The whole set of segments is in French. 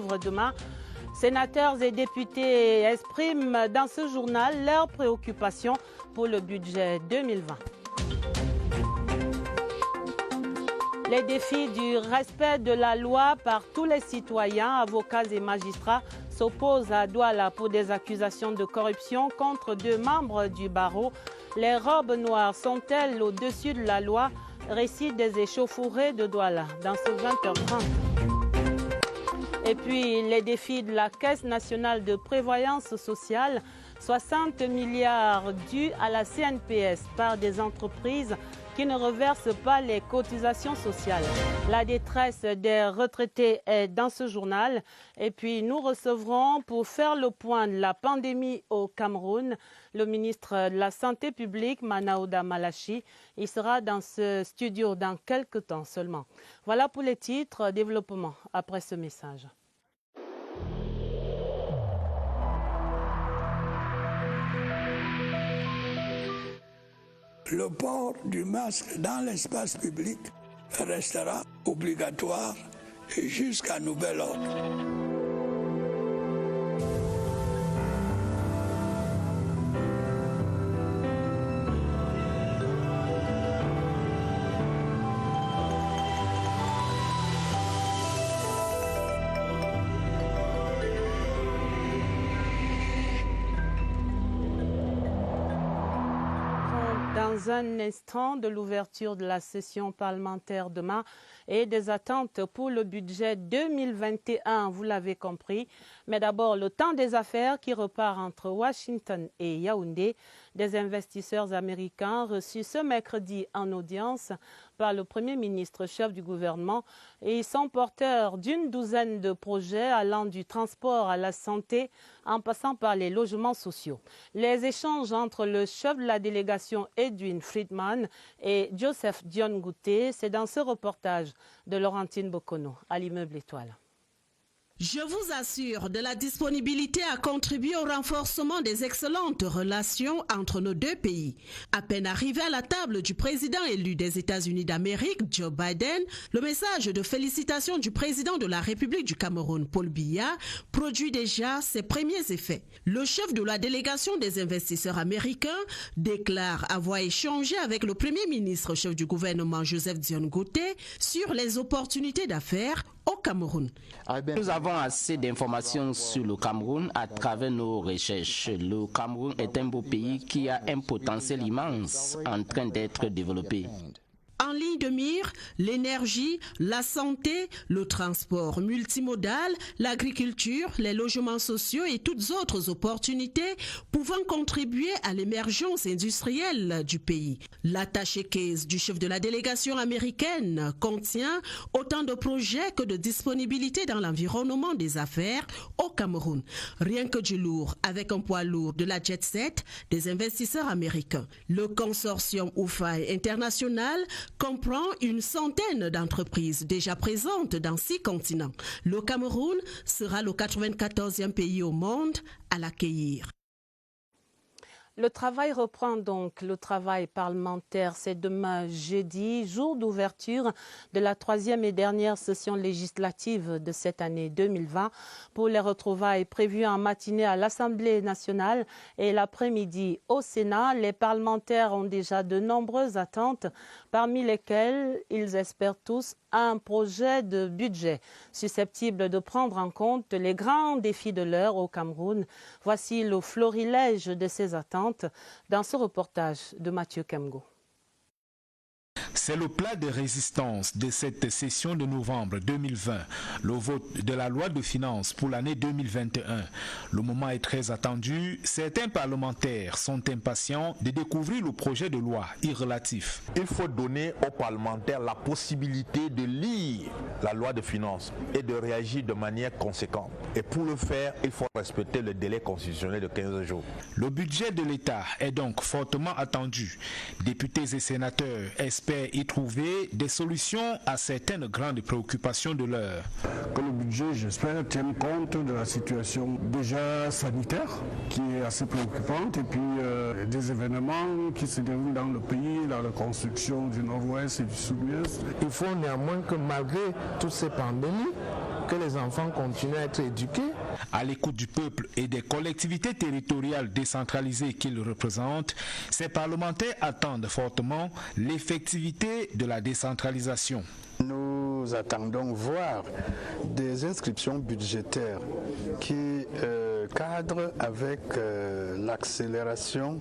ouvre demain. Sénateurs et députés expriment dans ce journal leurs préoccupations pour le budget 2020. Les défis du respect de la loi par tous les citoyens, avocats et magistrats s'opposent à Douala pour des accusations de corruption contre 2 membres du barreau. Les robes noires sont-elles au-dessus de la loi? Récit des échauffourées de Douala dans ce 20h30. Et puis les défis de la Caisse nationale de prévoyance sociale, 60 milliards dus à la CNPS par des entreprises qui ne reversent pas les cotisations sociales. La détresse des retraités est dans ce journal. Et puis nous recevrons pour faire le point de la pandémie au Cameroun le ministre de la Santé publique, Manaouda Malachi. Il sera dans ce studio dans quelques temps seulement. Voilà pour les titres. Développement après ce message. Le port du masque dans l'espace public restera obligatoire jusqu'à nouvel ordre. Dans un instant de l'ouverture de la session parlementaire demain et des attentes pour le budget 2021, vous l'avez compris. Mais d'abord, le temps des affaires qui repart entre Washington et Yaoundé. Des investisseurs américains reçus ce mercredi en audience par le Premier ministre, chef du gouvernement, et ils sont porteurs d'une douzaine de projets allant du transport à la santé en passant par les logements sociaux. Les échanges entre le chef de la délégation Edwin Friedman et Joseph Dion Gouté, c'est dans ce reportage de Laurentine Bokono à l'immeuble Étoile. Je vous assure de la disponibilité à contribuer au renforcement des excellentes relations entre nos deux pays. À peine arrivé à la table du président élu des États-Unis d'Amérique, Joe Biden, le message de félicitations du président de la République du Cameroun, Paul Biya, produit déjà ses premiers effets. Le chef de la délégation des investisseurs américains déclare avoir échangé avec le premier ministre, chef du gouvernement, Joseph Dion Gouté, sur les opportunités d'affaires au Cameroun. Nous avons assez d'informations sur le Cameroun à travers nos recherches. Le Cameroun est un beau pays qui a un potentiel immense en train d'être développé. En ligne de mire, l'énergie, la santé, le transport multimodal, l'agriculture, les logements sociaux et toutes autres opportunités pouvant contribuer à l'émergence industrielle du pays. L'attaché case du chef de la délégation américaine contient autant de projets que de disponibilité dans l'environnement des affaires au Cameroun. Rien que du lourd, avec un poids lourd de la jet set des investisseurs américains. Le consortium UFAI International comprend une centaine d'entreprises déjà présentes dans 6 continents. Le Cameroun sera le 94e pays au monde à l'accueillir. Le travail reprend donc, le travail parlementaire, c'est demain jeudi, jour d'ouverture de la 3e et dernière session législative de cette année 2020. Pour les retrouvailles prévues en matinée à l'Assemblée nationale et l'après-midi au Sénat, les parlementaires ont déjà de nombreuses attentes, parmi lesquelles ils espèrent tous un projet de budget susceptible de prendre en compte les grands défis de l'heure au Cameroun. Voici le florilège de ces attentes dans ce reportage de Mathieu Kemgo. C'est le plat de résistance de cette session de novembre 2020, le vote de la loi de finances pour l'année 2021. Le moment est très attendu. Certains parlementaires sont impatients de découvrir le projet de loi irrelatif. Il faut donner aux parlementaires la possibilité de lire la loi de finances et de réagir de manière conséquente. Et pour le faire, il faut respecter le délai constitutionnel de 15 jours. Le budget de l'État est donc fortement attendu. Députés et sénateurs espèrent y trouver des solutions à certaines grandes préoccupations de l'heure. Que le budget, j'espère, tienne compte de la situation déjà sanitaire qui est assez préoccupante et puis des événements qui se déroulent dans le pays, la reconstruction du nord-ouest et du sud-ouest. Il faut néanmoins que malgré toutes ces pandémies, que les enfants continuent à être éduqués. À l'écoute du peuple et des collectivités territoriales décentralisées qu'ils représentent, ces parlementaires attendent fortement l'effectivité de la décentralisation. Nous attendons voir des inscriptions budgétaires qui cadrent avec l'accélération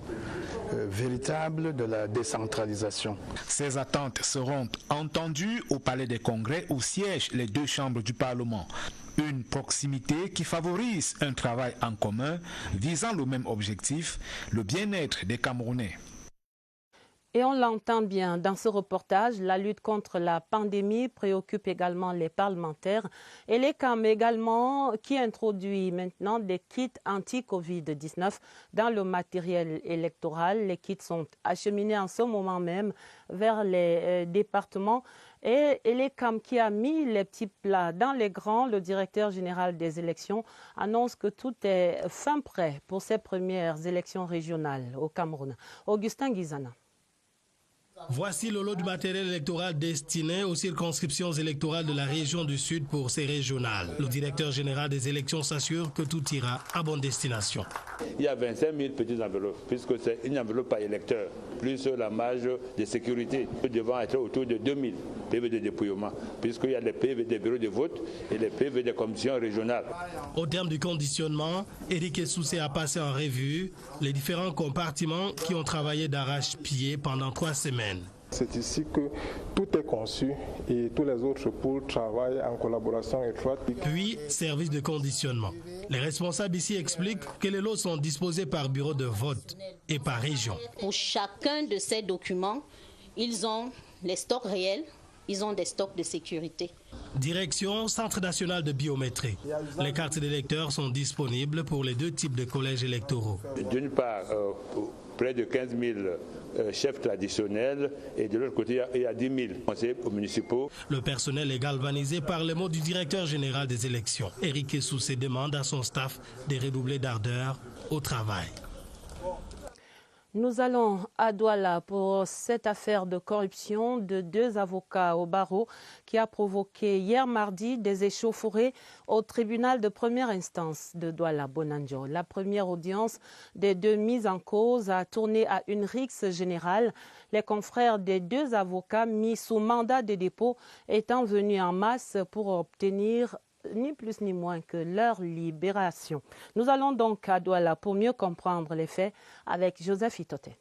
véritable de la décentralisation. Ces attentes seront entendues au Palais des Congrès où siègent les deux chambres du Parlement. Une proximité qui favorise un travail en commun visant le même objectif, le bien-être des Camerounais. Et on l'entend bien dans ce reportage, la lutte contre la pandémie préoccupe également les parlementaires et les CAM également qui introduit maintenant des kits anti-Covid-19 dans le matériel électoral. Les kits sont acheminés en ce moment même vers les départements et les CAM qui a mis les petits plats dans les grands. Le directeur général des élections annonce que tout est fin prêt pour ces premières élections régionales au Cameroun. Augustin Guizana. Voici le lot du matériel électoral destiné aux circonscriptions électorales de la région du Sud pour ces régionales. Le directeur général des élections s'assure que tout ira à bonne destination. Il y a 25 000 petites enveloppes, puisque c'est une enveloppe par électeur, plus la marge de sécurité. Nous devons être autour de 2 000 PV de dépouillement, puisqu'il y a les PV des bureaux de vote et les PV des commissions régionales. Au terme du conditionnement, Éric Essoussé a passé en revue les différents compartiments qui ont travaillé d'arrache-pied pendant 3 semaines. C'est ici que tout est conçu et tous les autres pôles travaillent en collaboration étroite. Puis, service de conditionnement. Les responsables ici expliquent que les lots sont disposés par bureau de vote et par région. Pour chacun de ces documents, ils ont les stocks réels, ils ont des stocks de sécurité. Direction Centre national de biométrie. Les cartes d'électeurs sont disponibles pour les 2 types de collèges électoraux. D'une part, près de 15 000 chefs traditionnels et de l'autre côté, il y a 10 000 conseillers municipaux. Le personnel est galvanisé par les mots du directeur général des élections. Éric Essoussé demande à son staff de redoubler d'ardeur au travail. Nous allons à Douala pour cette affaire de corruption de 2 avocats au barreau qui a provoqué hier mardi des échauffourées au tribunal de première instance de Douala-Bonanjo. La première audience des 2 mises en cause a tourné à une rixe générale. Les confrères des 2 avocats mis sous mandat de dépôt étant venus en masse pour obtenir ni plus ni moins que leur libération. Nous allons donc à Douala pour mieux comprendre les faits avec Joseph Itoté.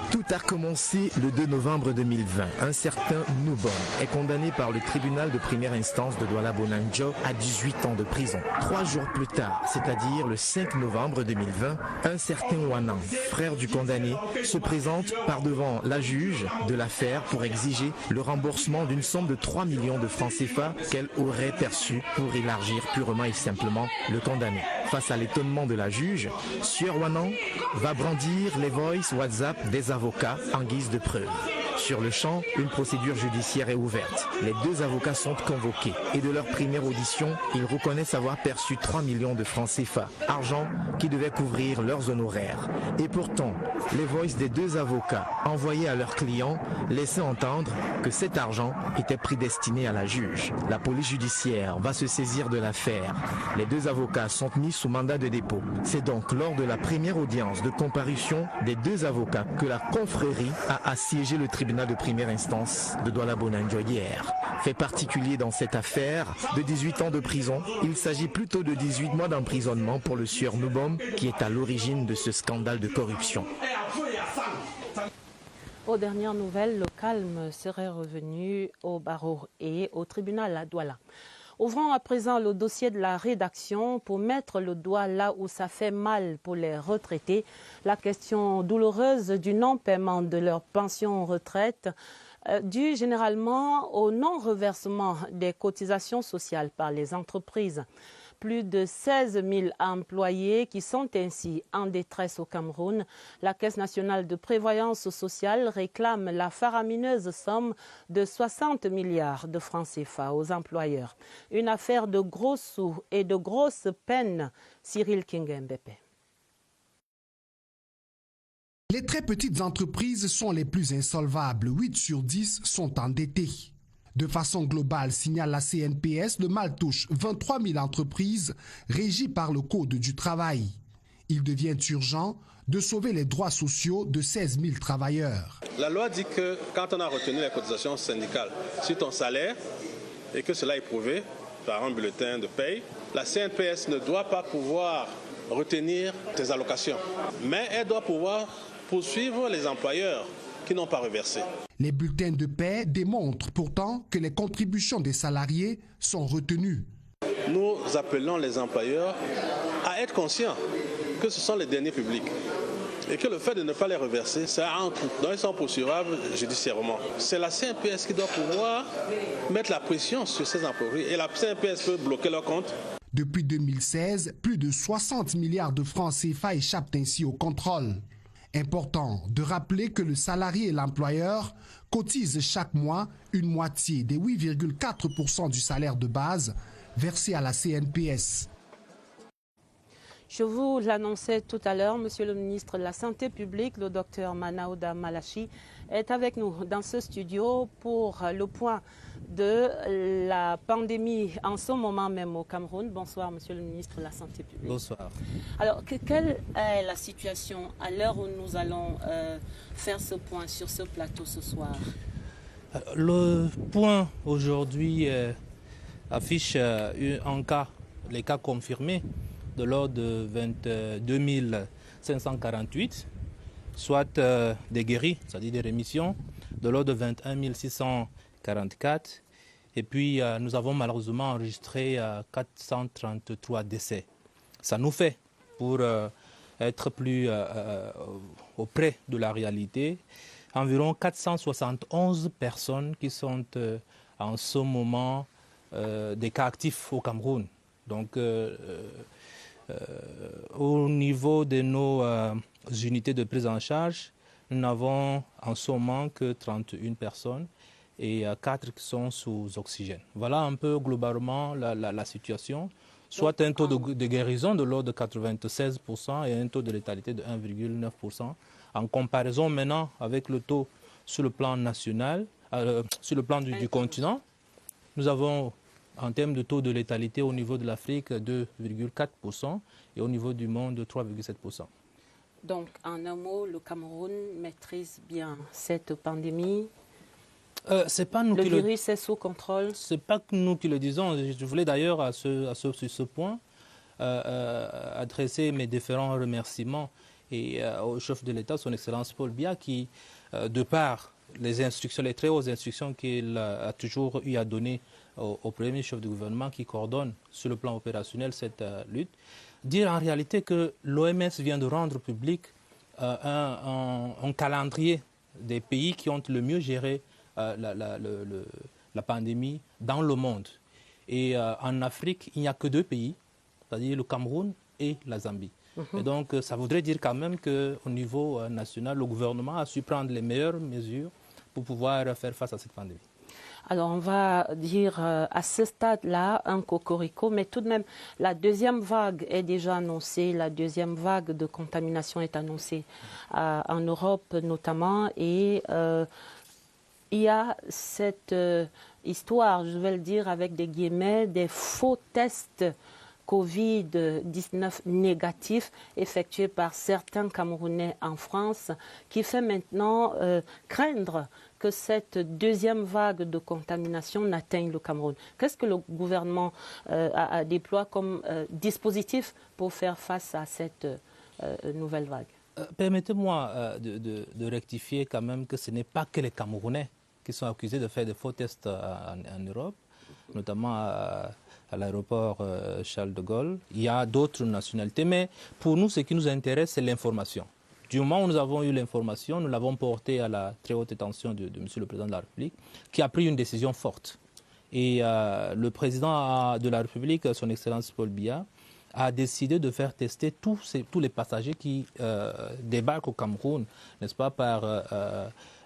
Tout a commencé le 2 novembre 2020. Un certain Noubon est condamné par le tribunal de première instance de Douala-Bonanjo à 18 ans de prison. 3 jours plus tard, c'est-à-dire le 5 novembre 2020, un certain Wanan, frère du condamné, se présente par devant la juge de l'affaire pour exiger le remboursement d'une somme de 3 millions de francs CFA qu'elle aurait perçue pour élargir purement et simplement le condamné. Face à l'étonnement de la juge, Sieur Wanan va brandir les voices WhatsApp des avocats en guise de preuve. Sur le champ, une procédure judiciaire est ouverte. Les 2 avocats sont convoqués et de leur première audition, ils reconnaissent avoir perçu 3 millions de francs CFA, argent qui devait couvrir leurs honoraires. Et pourtant, les voices des 2 avocats envoyés à leurs clients laissaient entendre que cet argent était prédestiné à la juge. La police judiciaire va se saisir de l'affaire. Les 2 avocats sont mis sous mandat de dépôt. C'est donc lors de la première audience de comparution des 2 avocats que la confrérie a assiégé le tribunal de première instance de Douala-Bonanjo hier. Fait particulier dans cette affaire, de 18 ans de prison, il s'agit plutôt de 18 mois d'emprisonnement pour le sieur Noubom qui est à l'origine de ce scandale de corruption. Aux dernières nouvelles, le calme serait revenu au barreau et au tribunal à Douala. Ouvrons à présent le dossier de la rédaction pour mettre le doigt là où ça fait mal pour les retraités. La question douloureuse du non-paiement de leur pension retraite due généralement au non-reversement des cotisations sociales par les entreprises. Plus de 16 000 employés qui sont ainsi en détresse au Cameroun. La Caisse nationale de prévoyance sociale réclame la faramineuse somme de 60 milliards de francs CFA aux employeurs. Une affaire de gros sous et de grosses peines. Cyril Kingembepe. Les très petites entreprises sont les plus insolvables. 8 sur 10 sont endettés. De façon globale, signale la CNPS, le mal touche 23 000 entreprises régies par le Code du travail. Il devient urgent de sauver les droits sociaux de 16 000 travailleurs. La loi dit que quand on a retenu les cotisations syndicales sur ton salaire et que cela est prouvé par un bulletin de paye, la CNPS ne doit pas pouvoir retenir tes allocations, mais elle doit pouvoir poursuivre les employeurs qui n'ont pas reversé. Les bulletins de paie démontrent pourtant que les contributions des salariés sont retenues. Nous appelons les employeurs à être conscients que ce sont les derniers publics et que le fait de ne pas les reverser, ça a un coût. Donc ils sont poursuivables judiciairement. C'est la CNPS qui doit pouvoir mettre la pression sur ces employés et la CNPS peut bloquer leur compte. Depuis 2016, plus de 60 milliards de francs CFA échappent ainsi au contrôle. Important de rappeler que le salarié et l'employeur cotisent chaque mois une moitié des 8,4% du salaire de base versé à la CNPS. Je vous l'annonçais tout à l'heure, Monsieur le ministre de la Santé publique, le docteur Manaouda Malachi, est avec nous dans ce studio pour le point de la pandémie en ce moment même au Cameroun. Bonsoir, Monsieur le ministre de la Santé publique. Bonsoir. Alors, quelle est la situation à l'heure où nous allons faire ce point sur ce plateau ce soir? Le point aujourd'hui affiche les cas confirmés de l'ordre de 22 548, soit des guéris, c'est-à-dire des rémissions, de l'ordre de 21 644. Et puis, nous avons malheureusement enregistré 433 décès. Ça nous fait, pour être plus auprès de la réalité, environ 471 personnes qui sont en ce moment des cas actifs au Cameroun. Donc, au niveau de nos unités de prise en charge, nous n'avons en ce moment que 31 personnes et 4 qui sont sous oxygène. Voilà un peu globalement la situation. Soit un taux de guérison de l'ordre de 96% et un taux de létalité de 1,9%. En comparaison maintenant avec le taux sur le plan national, sur le plan du continent, nous avons en termes de taux de létalité au niveau de l'Afrique 2,4% et au niveau du monde 3,7%. Donc, en un mot, le Cameroun maîtrise bien cette pandémie. C'est pas nous le qui virus est sous contrôle. C'est pas nous qui le disons. Je voulais d'ailleurs sur ce point adresser mes différents remerciements au chef de l'État, son Excellence Paul Biya, qui, de par les instructions, les très hautes instructions qu'il a toujours eu à donner au premier chef du gouvernement qui coordonne sur le plan opérationnel cette lutte, dire en réalité que l'OMS vient de rendre public un calendrier des pays qui ont le mieux géré la pandémie dans le monde. Et en Afrique, il n'y a que 2 pays, c'est-à-dire le Cameroun et la Zambie. Et donc, ça voudrait dire quand même qu'au niveau national, le gouvernement a su prendre les meilleures mesures pour pouvoir faire face à cette pandémie. Alors, on va dire à ce stade-là un cocorico, mais tout de même, la deuxième vague est déjà annoncée. La deuxième vague de contamination est annoncée en Europe notamment. Et il y a cette histoire, je vais le dire avec des guillemets, des faux tests Covid-19 négatifs effectués par certains Camerounais en France, qui fait maintenant craindre que cette deuxième vague de contamination n'atteigne le Cameroun. Qu'est-ce que le gouvernement déploie comme dispositif pour faire face à cette nouvelle vague? Permettez-moi de rectifier quand même que ce n'est pas que les Camerounais qui sont accusés de faire des faux tests en Europe, notamment à l'aéroport Charles de Gaulle. Il y a d'autres nationalités, mais pour nous, ce qui nous intéresse, c'est l'information. Du moment où nous avons eu l'information, nous l'avons portée à la très haute attention de M. le Président de la République, qui a pris une décision forte. Et le Président de la République, son Excellence Paul Biya, a décidé de faire tester tous les passagers qui débarquent au Cameroun, n'est-ce pas, par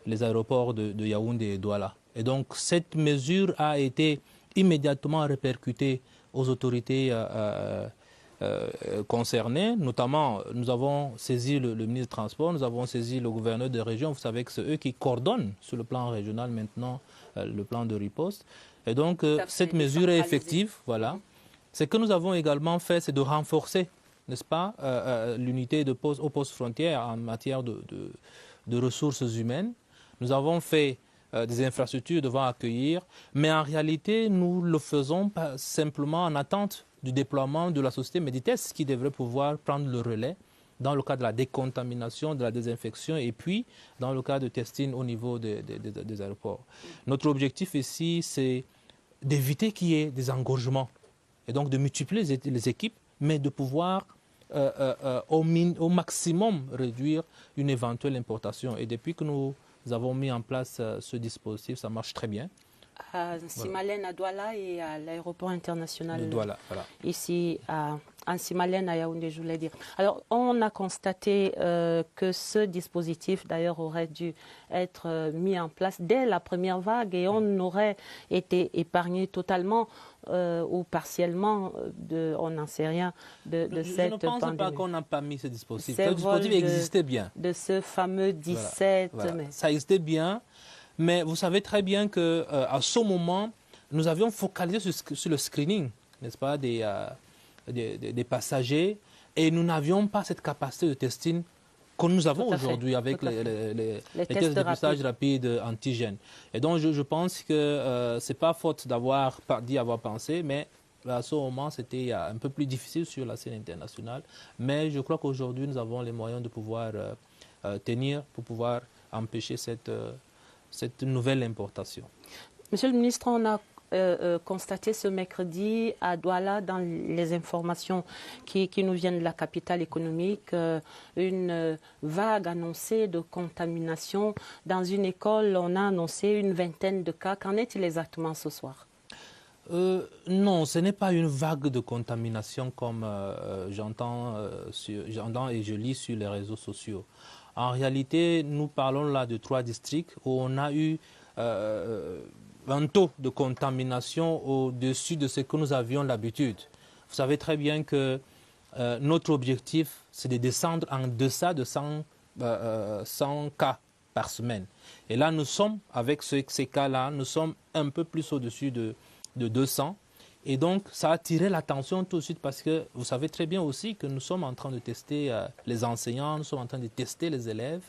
les aéroports de Yaoundé et Douala. Et donc, cette mesure a été immédiatement répercutée aux autorités concernés. Notamment, nous avons saisi le ministre des Transports, nous avons saisi le gouverneur de région. Vous savez que c'est eux qui coordonnent sur le plan régional maintenant le plan de riposte. Et donc, cette mesure est effective. Voilà. Ce que nous avons également fait, c'est de renforcer, n'est-ce pas, l'unité aux postes frontières en matière de ressources humaines. Nous avons fait des infrastructures devant accueillir, mais en réalité, nous le faisons pas simplement en attente du déploiement de la société Medites qui devrait pouvoir prendre le relais dans le cas de la décontamination, de la désinfection et puis dans le cas de testing au niveau des aéroports. Notre objectif ici, c'est d'éviter qu'il y ait des engorgements et donc de multiplier les équipes, mais de pouvoir au maximum réduire une éventuelle importation. Et depuis que nous avons mis en place ce dispositif, ça marche très bien. À Simalène, à Douala et à l'aéroport international de Douala, voilà. Ici à Simalène, à Yaoundé, je voulais dire. Alors, on a constaté que ce dispositif, d'ailleurs, aurait dû être mis en place dès la première vague et on aurait été épargné totalement ou partiellement, on n'en sait rien, de cette pandémie. Je ne pense pas qu'on n'a pas mis ce dispositif. Ce dispositif existait bien. De ce fameux 17 voilà. mai. Ça existait bien. Mais vous savez très bien qu'à ce moment, nous avions focalisé sur le screening, n'est-ce pas, des passagers, et nous n'avions pas cette capacité de testing que nous avons aujourd'hui avec les tests de dépistage rapide antigène. Et donc, je pense que ce n'est pas faute d'y avoir pensé, mais à ce moment, c'était un peu plus difficile sur la scène internationale. Mais je crois qu'aujourd'hui, nous avons les moyens de pouvoir tenir pour pouvoir empêcher cette nouvelle importation. Monsieur le ministre, on a constaté ce mercredi à Douala, dans les informations qui nous viennent de la capitale économique, une vague annoncée de contamination. Dans une école, on a annoncé une vingtaine de cas. Qu'en est-il exactement ce soir? Non, ce n'est pas une vague de contamination comme j'entends et je lis sur les réseaux sociaux. En réalité, nous parlons là de 3 districts où on a eu un taux de contamination au-dessus de ce que nous avions l'habitude. Vous savez très bien que notre objectif, c'est de descendre en deçà de 100 cas par semaine. Et là, nous sommes, avec ces cas-là, nous sommes un peu plus au-dessus de 200. Et donc, ça a attiré l'attention tout de suite parce que vous savez très bien aussi que nous sommes en train de tester les enseignants, nous sommes en train de tester les élèves.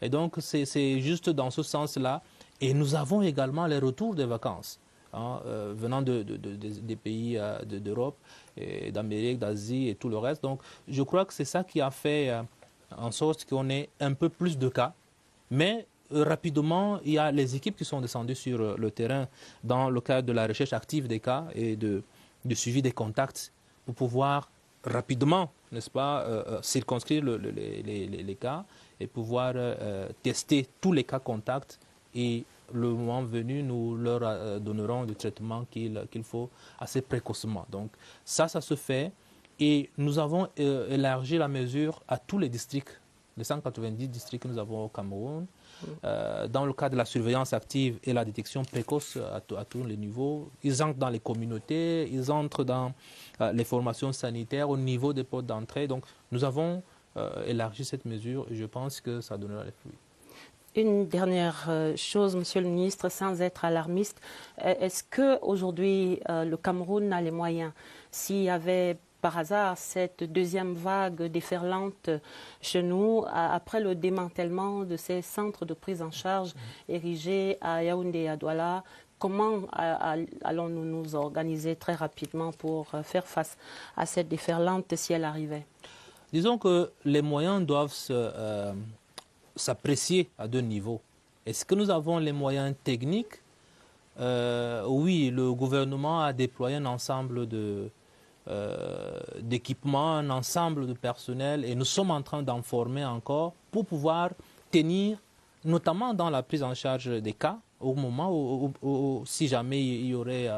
Et donc, c'est juste dans ce sens-là. Et nous avons également les retours des vacances venant des pays d'Europe, d'Amérique, d'Asie et tout le reste. Donc, je crois que c'est ça qui a fait en sorte qu'on ait un peu plus de cas. Mais rapidement, il y a les équipes qui sont descendues sur le terrain dans le cadre de la recherche active des cas et de suivi des contacts pour pouvoir rapidement, n'est-ce pas, circonscrire les cas et pouvoir tester tous les cas contacts. Et le moment venu, nous leur donnerons le traitement qu'il faut assez précocement. Donc ça se fait et nous avons élargi la mesure à tous les districts, les 190 districts que nous avons au Cameroun. Dans le cadre de la surveillance active et la détection précoce à tous les niveaux. Ils entrent dans les communautés, ils entrent dans les formations sanitaires au niveau des portes d'entrée. Donc nous avons élargi cette mesure et je pense que ça donnera les fruits. Une dernière chose, Monsieur le ministre, sans être alarmiste, est-ce qu'aujourd'hui le Cameroun a les moyens, s'il y avait par hasard cette deuxième vague déferlante chez nous, après le démantèlement de ces centres de prise en charge érigés à Yaoundé et à Douala, comment allons-nous nous organiser très rapidement pour faire face à cette déferlante si elle arrivait? Disons que les moyens doivent s'apprécier à 2 niveaux. Est-ce que nous avons les moyens techniques? Oui, le gouvernement a déployé un ensemble d'équipements, un ensemble de personnel et nous sommes en train d'en former encore pour pouvoir tenir, notamment dans la prise en charge des cas, au moment où si jamais il y aurait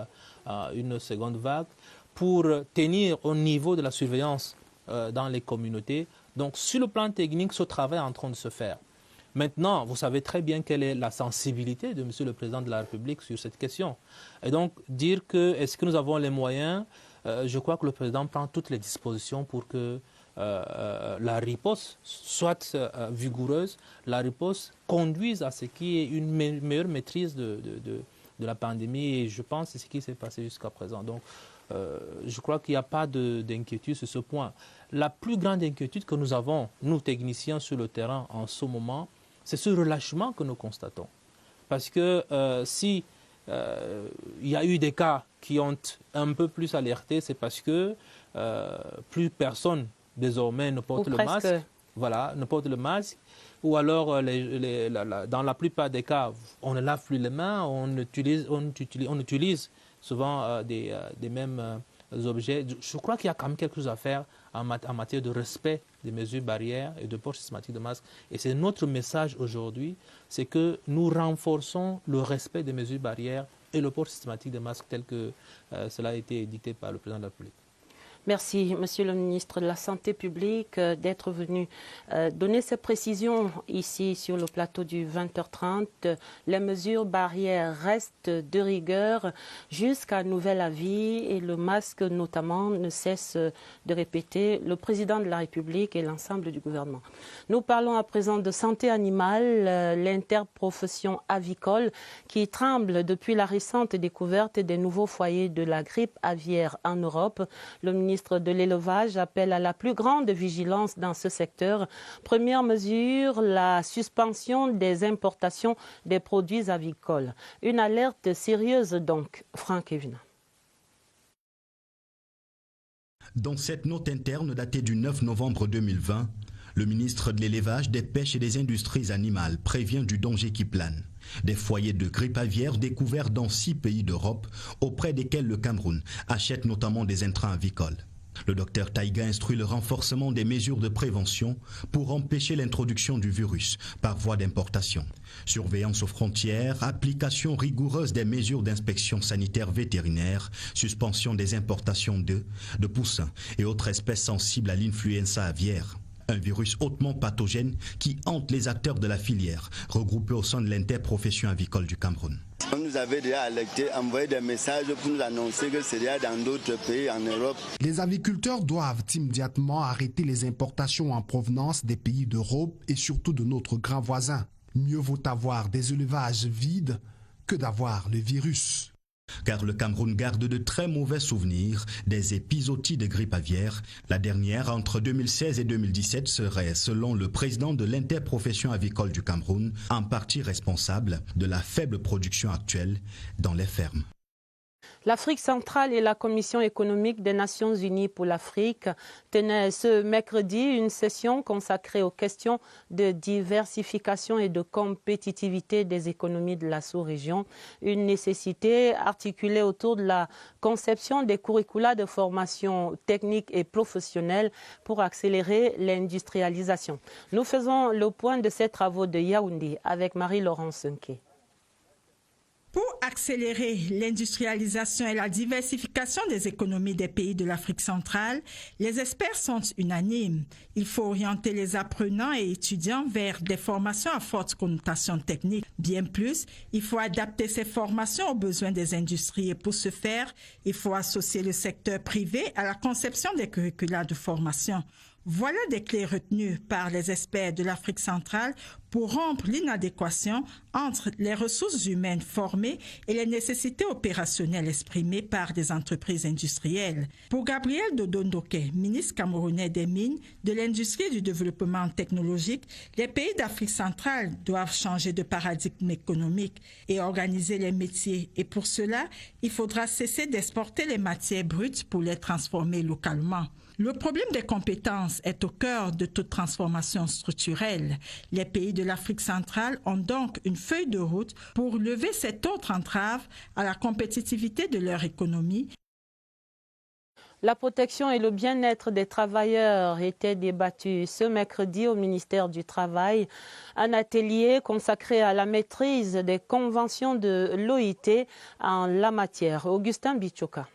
une seconde vague, pour tenir au niveau de la surveillance dans les communautés. Donc sur le plan technique, ce travail est en train de se faire. Maintenant, vous savez très bien quelle est la sensibilité de M. le Président de la République sur cette question. Et donc dire que est-ce que nous avons les moyens, je crois que le Président prend toutes les dispositions pour que la riposte soit vigoureuse, la riposte conduise à ce qu'il y ait une meilleure maîtrise de la pandémie et je pense que c'est ce qui s'est passé jusqu'à présent. Donc, je crois qu'il n'y a pas d'inquiétude sur ce point. La plus grande inquiétude que nous avons, nous techniciens sur le terrain en ce moment, c'est ce relâchement que nous constatons. Parce que si il y a eu des cas qui ont un peu plus alerté, c'est parce que plus personne désormais ne porte le masque. Voilà, ne porte le masque. Ou alors, dans la plupart des cas, on ne lave plus les mains, on utilise souvent des mêmes objets. Je crois qu'il y a quand même quelque chose à faire en matière de respect des mesures barrières et de port systématique de masques. Et c'est notre message aujourd'hui, c'est que nous renforçons le respect des mesures barrières et le port systématique des masques tel que cela a été édicté par le président de la République. Merci, Monsieur le ministre de la Santé publique, d'être venu donner ces précisions ici sur le plateau du 20h30. Les mesures barrières restent de rigueur jusqu'à nouvel avis et le masque notamment ne cesse de répéter le président de la République et l'ensemble du gouvernement. Nous parlons à présent de santé animale, l'interprofession avicole qui tremble depuis la récente découverte des nouveaux foyers de la grippe aviaire en Europe. Le ministre de l'Élevage appelle à la plus grande vigilance dans ce secteur. Première mesure, la suspension des importations des produits avicoles. Une alerte sérieuse donc, Franck Evina. Dans cette note interne datée du 9 novembre 2020, le ministre de l'Élevage, des Pêches et des Industries animales prévient du danger qui plane. Des foyers de grippe aviaire découverts dans 6 pays d'Europe, auprès desquels le Cameroun achète notamment des intrants avicoles. Le docteur Taïga instruit le renforcement des mesures de prévention pour empêcher l'introduction du virus par voie d'importation. Surveillance aux frontières, application rigoureuse des mesures d'inspection sanitaire vétérinaire, suspension des importations de poussins et autres espèces sensibles à l'influenza aviaire. Un virus hautement pathogène qui hante les acteurs de la filière, regroupés au sein de l'interprofession avicole du Cameroun. On nous avait déjà alerté, envoyé des messages pour nous annoncer que c'est déjà dans d'autres pays en Europe. Les aviculteurs doivent immédiatement arrêter les importations en provenance des pays d'Europe et surtout de notre grand voisin. Mieux vaut avoir des élevages vides que d'avoir le virus. Car le Cameroun garde de très mauvais souvenirs des épizooties de grippe aviaire. La dernière, entre 2016 et 2017, serait, selon le président de l'interprofession avicole du Cameroun, en partie responsable de la faible production actuelle dans les fermes. L'Afrique centrale et la Commission économique des Nations unies pour l'Afrique tenaient ce mercredi une session consacrée aux questions de diversification et de compétitivité des économies de la sous-région. Une nécessité articulée autour de la conception des curricula de formation technique et professionnelle pour accélérer l'industrialisation. Nous faisons le point de ces travaux de Yaoundé avec Marie-Laurence Nké. Pour accélérer l'industrialisation et la diversification des économies des pays de l'Afrique centrale, les experts sont unanimes. Il faut orienter les apprenants et étudiants vers des formations à forte connotation technique. Bien plus, il faut adapter ces formations aux besoins des industries et pour ce faire, il faut associer le secteur privé à la conception des curricula de formation. Voilà des clés retenues par les experts de l'Afrique centrale pour rompre l'inadéquation entre les ressources humaines formées et les nécessités opérationnelles exprimées par des entreprises industrielles. Pour Gabriel Dodondoké, ministre camerounais des Mines, de l'Industrie et du Développement technologique, les pays d'Afrique centrale doivent changer de paradigme économique et organiser les métiers. Et pour cela, il faudra cesser d'exporter les matières brutes pour les transformer localement. Le problème des compétences est au cœur de toute transformation structurelle. Les pays de l'Afrique centrale ont donc une feuille de route pour lever cette autre entrave à la compétitivité de leur économie. La protection et le bien-être des travailleurs étaient débattus ce mercredi au ministère du Travail. Un atelier consacré à la maîtrise des conventions de l'OIT en la matière. Augustin Bichoka.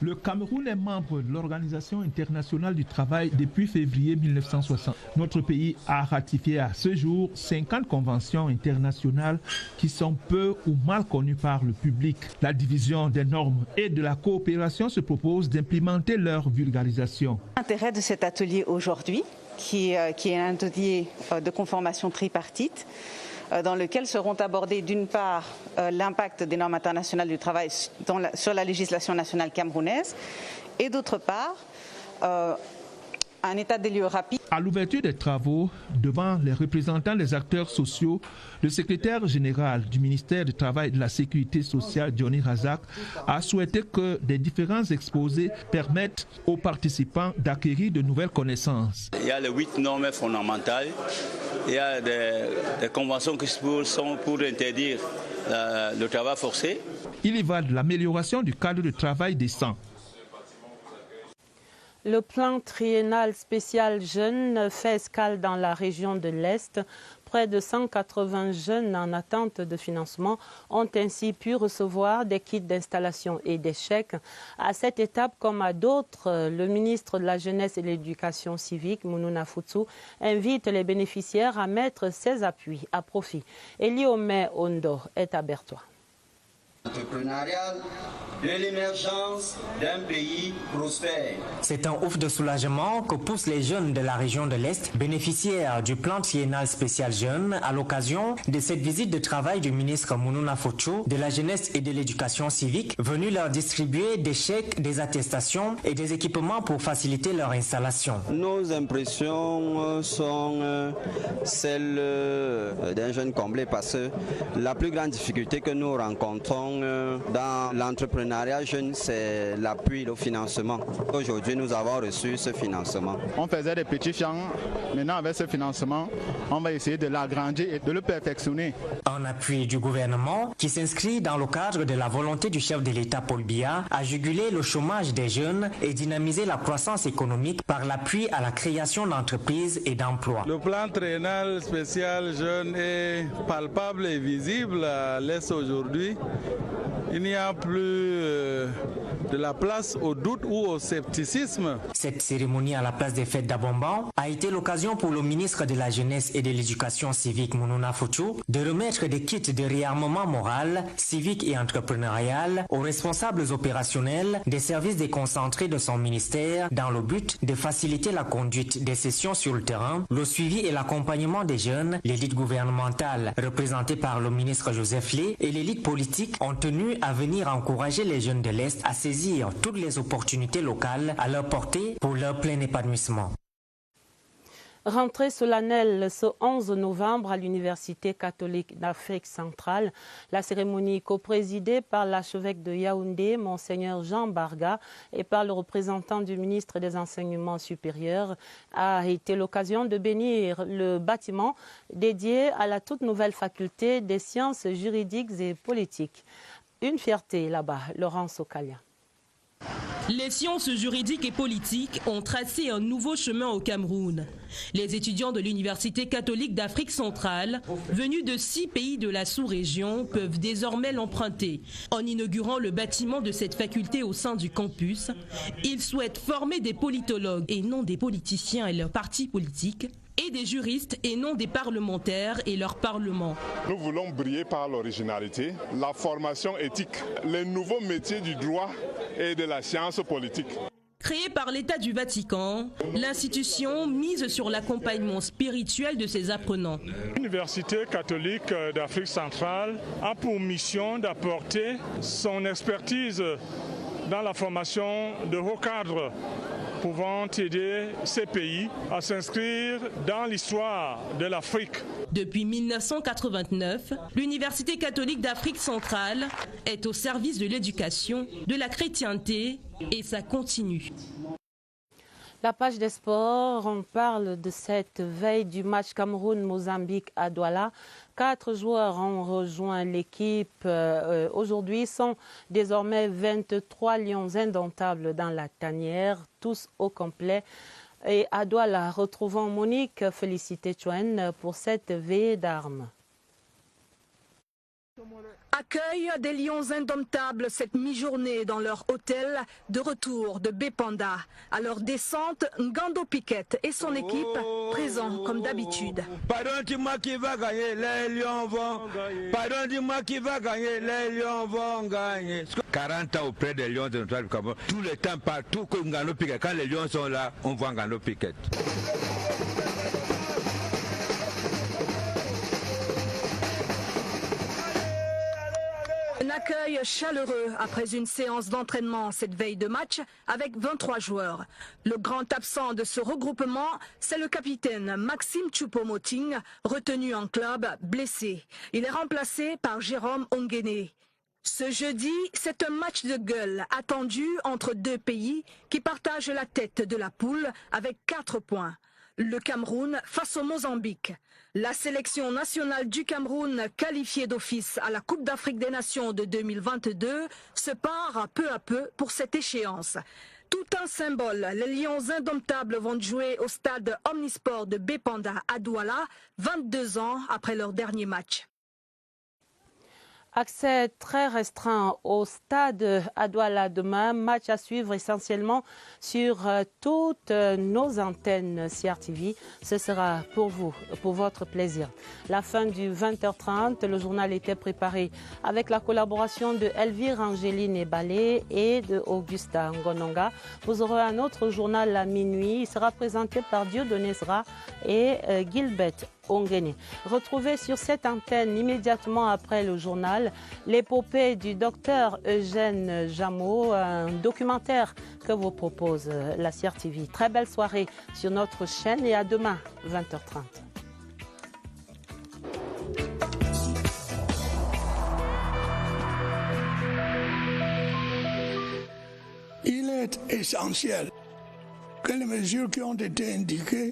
Le Cameroun est membre de l'Organisation internationale du travail depuis février 1960. Notre pays a ratifié à ce jour 50 conventions internationales qui sont peu ou mal connues par le public. La division des normes et de la coopération se propose d'implémenter leur vulgarisation. L'intérêt de cet atelier aujourd'hui, qui est un atelier de conformation tripartite, dans lequel seront abordés d'une part l'impact des normes internationales du travail sur la législation nationale camerounaise et d'autre part un état des lieux rapide. À l'ouverture des travaux, devant les représentants des acteurs sociaux, le secrétaire général du ministère du Travail et de la Sécurité sociale, Johnny Razak, a souhaité que des différents exposés permettent aux participants d'acquérir de nouvelles connaissances. Il y a les 8 normes fondamentales, il y a des conventions qui sont pour interdire le travail forcé. Il y va de l'amélioration du cadre de travail décent. Le plan triennal spécial jeunes fait escale dans la région de l'Est. Près de 180 jeunes en attente de financement ont ainsi pu recevoir des kits d'installation et des chèques. À cette étape, comme à d'autres, le ministre de la Jeunesse et de l'Éducation civique, Mounouna Foutsou, invite les bénéficiaires à mettre ses appuis à profit. Eliomé Ondo est à Bertois. Entrepreneurial de l'émergence d'un pays prospère. C'est un ouf de soulagement que poussent les jeunes de la région de l'Est, bénéficiaires du plan triennal spécial jeunes, à l'occasion de cette visite de travail du ministre Mounouna Foutsou de la Jeunesse et de l'Éducation civique, venu leur distribuer des chèques, des attestations et des équipements pour faciliter leur installation. Nos impressions sont celles d'un jeune comblé parce que la plus grande difficulté que nous rencontrons dans l'entrepreneuriat jeune, c'est l'appui au financement. Aujourd'hui, nous avons reçu ce financement. On faisait des petits champs. Maintenant, avec ce financement, on va essayer de l'agrandir et de le perfectionner. Un appui du gouvernement qui s'inscrit dans le cadre de la volonté du chef de l'État Paul Biya à juguler le chômage des jeunes et dynamiser la croissance économique par l'appui à la création d'entreprises et d'emplois. Le plan triennal spécial jeune est palpable et visible à l'Est aujourd'hui. Il n'y a plus de la place au doute ou au scepticisme. Cette cérémonie à la place des fêtes d'Abomban a été l'occasion pour le ministre de la Jeunesse et de l'Éducation civique Mounouna Foutsou de remettre des kits de réarmement moral, civique et entrepreneurial aux responsables opérationnels des services déconcentrés de son ministère dans le but de faciliter la conduite des sessions sur le terrain, le suivi et l'accompagnement des jeunes. L'élite gouvernementale représentée par le ministre Joseph Lé et l'élite politique ont tenu à venir encourager les jeunes de l'Est à saisir toutes les opportunités locales à leur portée pour leur plein épanouissement. Rentrée solennelle ce 11 novembre à l'Université catholique d'Afrique centrale. La cérémonie coprésidée par l'archevêque de Yaoundé, Monseigneur Jean Barga, et par le représentant du ministre des Enseignements supérieurs a été l'occasion de bénir le bâtiment dédié à la toute nouvelle faculté des sciences juridiques et politiques. Une fierté là-bas, Laurence Okalia. Les sciences juridiques et politiques ont tracé un nouveau chemin au Cameroun. Les étudiants de l'Université catholique d'Afrique centrale, venus de 6 pays de la sous-région, peuvent désormais l'emprunter. En inaugurant le bâtiment de cette faculté au sein du campus, ils souhaitent former des politologues et non des politiciens et leurs partis politiques, et des juristes et non des parlementaires et leur parlement. Nous voulons briller par l'originalité, la formation éthique, les nouveaux métiers du droit et de la science politique. Créée par l'État du Vatican, l'institution mise sur l'accompagnement spirituel de ses apprenants. L'Université catholique d'Afrique centrale a pour mission d'apporter son expertise dans la formation de hauts cadres pouvant aider ces pays à s'inscrire dans l'histoire de l'Afrique. Depuis 1989, l'Université catholique d'Afrique centrale est au service de l'éducation, de la chrétienté et ça continue. La page des sports, on parle de cette veille du match Cameroun-Mozambique à Douala. 4 joueurs ont rejoint l'équipe. Aujourd'hui, sont désormais 23 lions indomptables dans la tanière, tous au complet. Et à Douala, retrouvons Monique Félicité Chouen pour cette veillée d'armes. Accueil des lions indomptables cette mi-journée dans leur hôtel de retour de Bépanda. À leur descente, Ngando Piquet et son équipe présents comme d'habitude. Pardon, dis-moi qui va gagner, les lions vont gagner. Pardon, dis-moi qui va gagner, les lions vont gagner. 40 ans auprès des lions de notre Cameroun, tout le temps, partout que Ngando Piquet, quand les lions sont là, on voit Ngando Piquet. accueil chaleureux après une séance d'entraînement cette veille de match avec 23 joueurs. Le grand absent de ce regroupement, c'est le capitaine Maxime Choupo-Moting, retenu en club, blessé. Il est remplacé par Jérôme Onguéné. Ce jeudi, c'est un match de gueule attendu entre deux pays qui partagent la tête de la poule avec 4 points. Le Cameroun face au Mozambique. La sélection nationale du Cameroun, qualifiée d'office à la Coupe d'Afrique des Nations de 2022, se part peu à peu pour cette échéance. Tout un symbole, les Lions indomptables vont jouer au stade Omnisport de Bépanda à Douala, 22 ans après leur dernier match. Accès très restreint au stade à Douala demain. Match à suivre essentiellement sur toutes nos antennes CRTV. Ce sera pour vous, pour votre plaisir. La fin du 20h30, le journal était préparé avec la collaboration de Elvire Angeline Ebalé et de Augusta Ngononga. Vous aurez un autre journal à minuit. Il sera présenté par Dieudonné Zra et Gilbert Onguéné. Retrouvez sur cette antenne immédiatement après le journal l'épopée du docteur Eugène Jameau, un documentaire que vous propose la CRTV. Très belle soirée sur notre chaîne et à demain 20h30. Il est essentiel que les mesures qui ont été indiquées